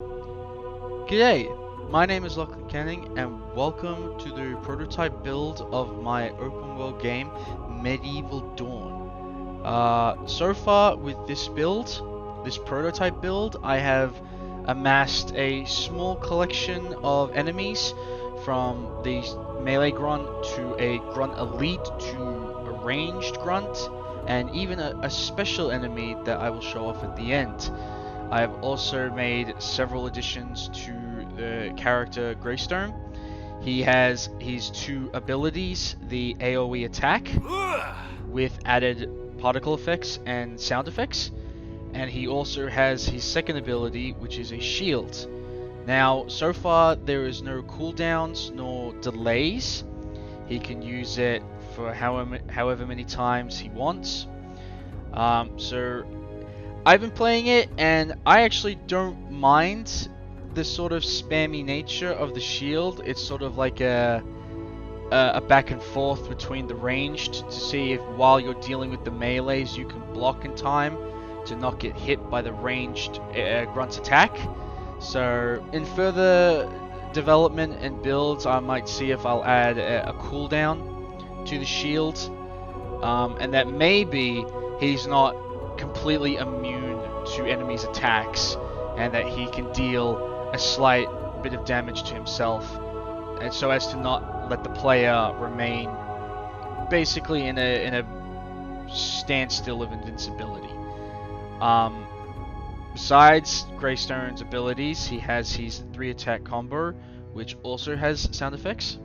G'day, my name is Lachlan and welcome to the prototype build of my open world game, Medieval Dawn. So far with this build, this prototype build, I have amassed a small collection of enemies from the melee grunt to a grunt elite to a ranged grunt, and even a special enemy that I will show off at the end. I have also made several additions to the character Greystone. He has his two abilities, the AoE attack with added particle effects and sound effects, and he also has his second ability, which is a shield. Now, so far there is no cooldowns nor delays. He can use it for however many times he wants. So I've been playing it, and I actually don't mind the sort of spammy nature of the shield. It's sort of like a back and forth between the ranged to see if while you're dealing with the melees you can block in time to not get hit by the ranged grunt's attack. So in further development and builds, I might see if I'll add a cooldown to the shield, and that maybe he's not completely immune to enemies' attacks, and that he can deal a slight bit of damage to himself, and so as to not let the player remain basically in a standstill of invincibility. Besides Greystone's abilities, he has his 3-attack combo, which also has sound effects,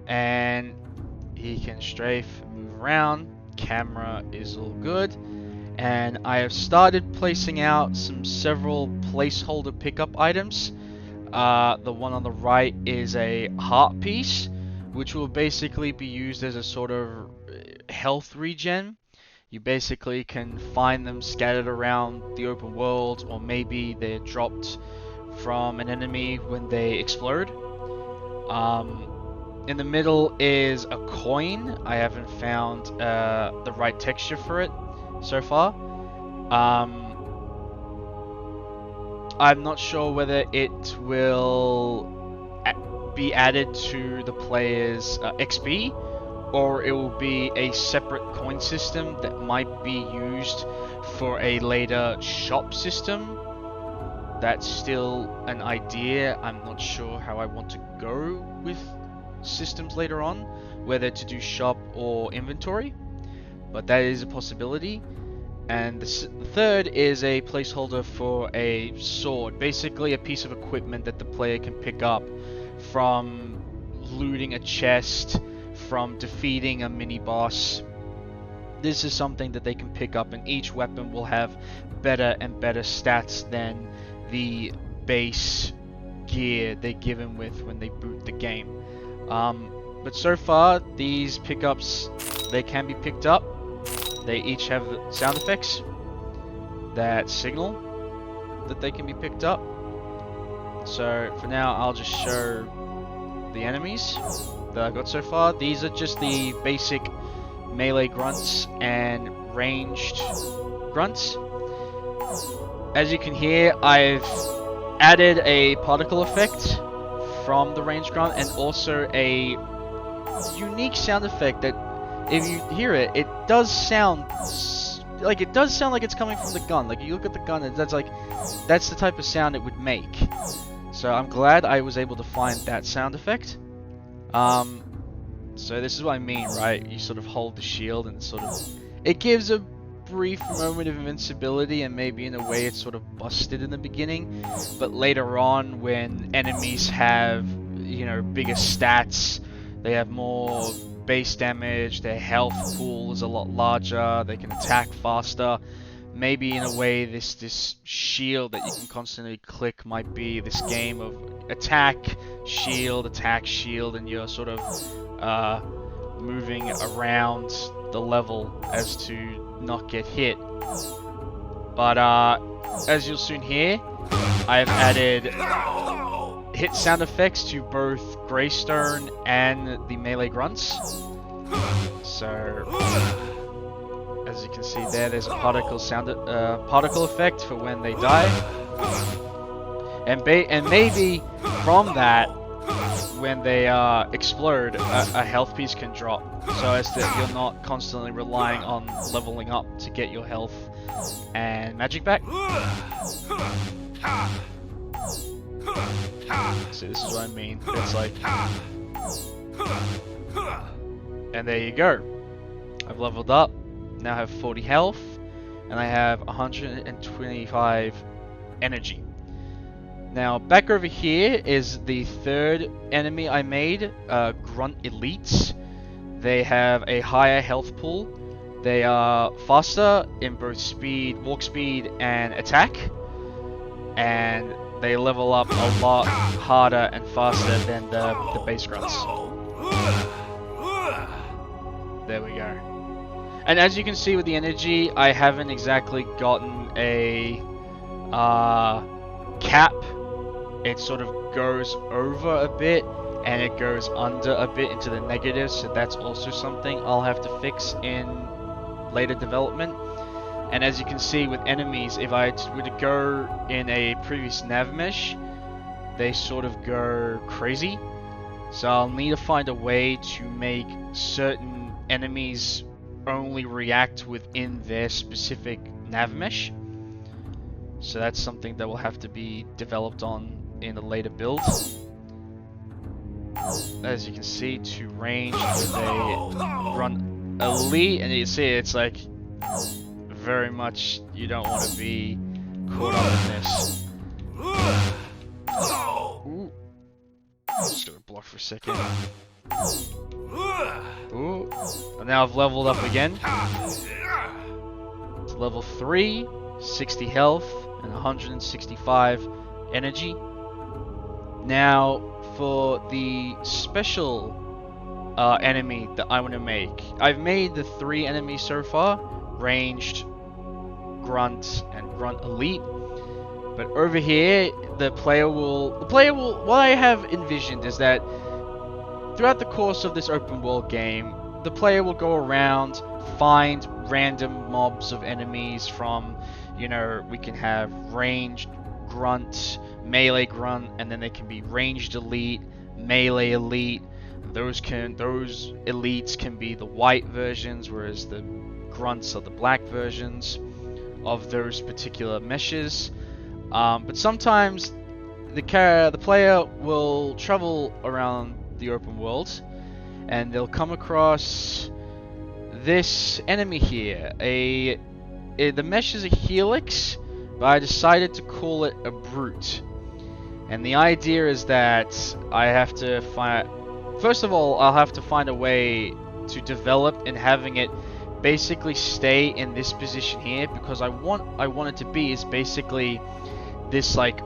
and he can strafe, move around, camera is all good, and I have started placing out several placeholder pickup items. The one on the right is a heart piece, which will basically be used as a sort of health regen. You basically can find them scattered around the open world, or maybe they're dropped from an enemy when they explode. In the middle is a coin. I haven't found the right texture for it so far. I'm not sure whether it will be added to the player's XP, or it will be a separate coin system that might be used for a later shop system. That's still an idea. I'm not sure how I want to go with systems later on, whether to do shop or inventory, but that is a possibility. And the third is a placeholder for a sword, basically a piece of equipment that the player can pick up from looting a chest, from defeating a mini boss. This is something that they can pick up, and each weapon will have better and better stats than the base gear they're given with when they boot the game. But so far, these pickups, they can be picked up. They each have sound effects that signal that they can be picked up. So for now, I'll just show the enemies that I've got so far. These are just the basic melee grunts and ranged grunts. As you can hear, I've added a particle effect from the ranged grunt, and also a unique sound effect that, if you hear it, it does sound like it's coming from the gun. Like, you look at the gun, and that's the type of sound it would make. So I'm glad I was able to find that sound effect. So this is what I mean, right? You sort of hold the shield, and it gives a brief moment of invincibility, and maybe in a way it's sort of busted in the beginning, but later on, when enemies have, bigger stats, they have more base damage, their health pool is a lot larger, they can attack faster. Maybe in a way this shield that you can constantly click might be this game of attack, shield, and you're sort of moving around the level as to not get hit. But as you'll soon hear, I have added hit sound effects to both Greystone and the melee grunts. So As you can see there, there's a particle effect for when they die, and maybe from that, when they explode, a health piece can drop, so as that you're not constantly relying on leveling up to get your health and magic back. See, this is what I mean. It's like, and there you go. I've leveled up. Now I have 40 health, and I have 125 energy. Now back over here is the third enemy I made, Grunt Elites. They have a higher health pool. They are faster in both speed, walk speed, and attack, and they level up a lot harder and faster than the base grunts. There we go. And as you can see with the energy, I haven't exactly gotten a cap. It sort of goes over a bit and it goes under a bit into the negative, so that's also something I'll have to fix in later development. And as you can see with enemies, if I were to go in a previous nav mesh, they sort of go crazy. So I'll need to find a way to make certain enemies only react within their specific nav mesh. So that's something that will have to be developed on in a later build. As you can see, to range with a run elite, and you see it's like very much you don't want to be caught up in this. Ooh. Just gonna block for a second. Ooh. And now I've leveled up again. It's level 3, 60 health, and 165 energy. Now, for the special enemy that I want to make, I've made the 3 enemies so far: ranged, grunt, and grunt elite. But over here, the player will. What I have envisioned is that throughout the course of this open world game, the player will go around, find random mobs of enemies from, you know, we can have ranged grunt, melee grunt, and then they can be ranged elite, melee elite. Those elites can be the white versions, whereas the grunts are the black versions of those particular meshes. But sometimes the player will travel around the open world and they'll come across this enemy here. The mesh is a helix, but I decided to call it a brute. And the idea is that I have to find... First of all, I'll have to find a way to develop and having it basically stay in this position here, because I want it to be is basically this like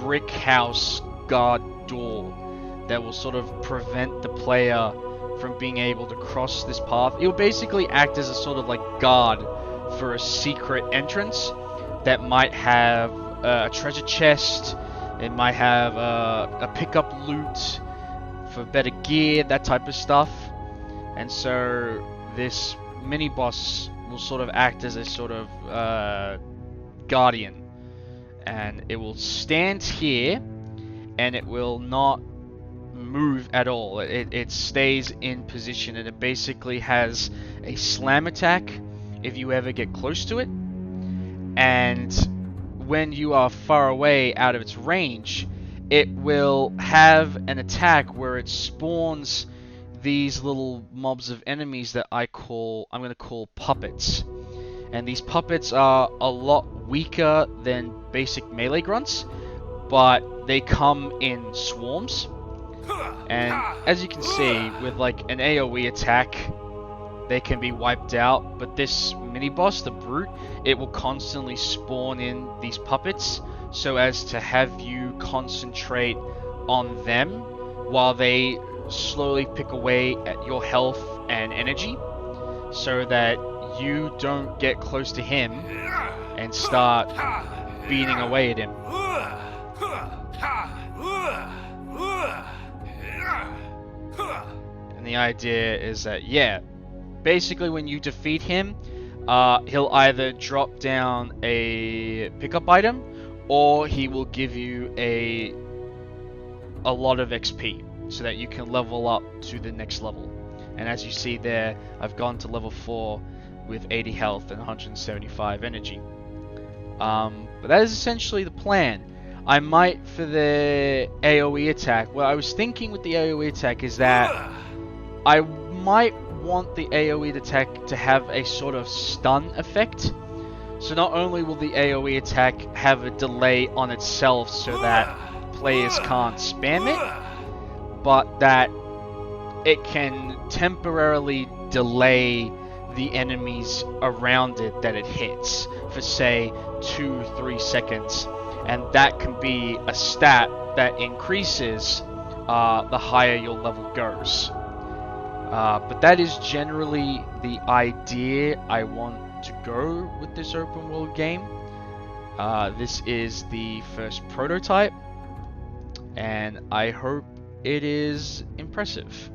brick house guard door that will sort of prevent the player from being able to cross this path. It will basically act as a sort of like guard for a secret entrance that might have a treasure chest. It might have a pickup loot for better gear, that type of stuff. And so this mini boss will sort of act as a sort of guardian, and it will stand here and it will not move at all. It stays in position, and it basically has a slam attack if you ever get close to it, and when you are far away out of its range, it will have an attack where it spawns these little mobs of enemies that I'm going to call puppets. And these puppets are a lot weaker than basic melee grunts, but they come in swarms. And as you can see, with like an AoE attack, they can be wiped out. But this mini boss, the brute, it will constantly spawn in these puppets so as to have you concentrate on them while they slowly pick away at your health and energy, so that you don't get close to him and start beating away at him. And the idea is that, yeah, basically when you defeat him, he'll either drop down a pickup item, or he will give you a lot of XP so that you can level up to the next level. And as you see there, I've gone to level 4 with 80 health and 175 energy. But that is essentially the plan. I might, for the AoE attack, what I was thinking with the AoE attack is that I might want the AoE attack to have a sort of stun effect. So not only will the AoE attack have a delay on itself so that players can't spam it, but that it can temporarily delay the enemies around it that it hits for say 2-3 seconds, and that can be a stat that increases the higher your level goes. But that is generally the idea I want to go with this open world game. This is the first prototype, and I hope it is impressive.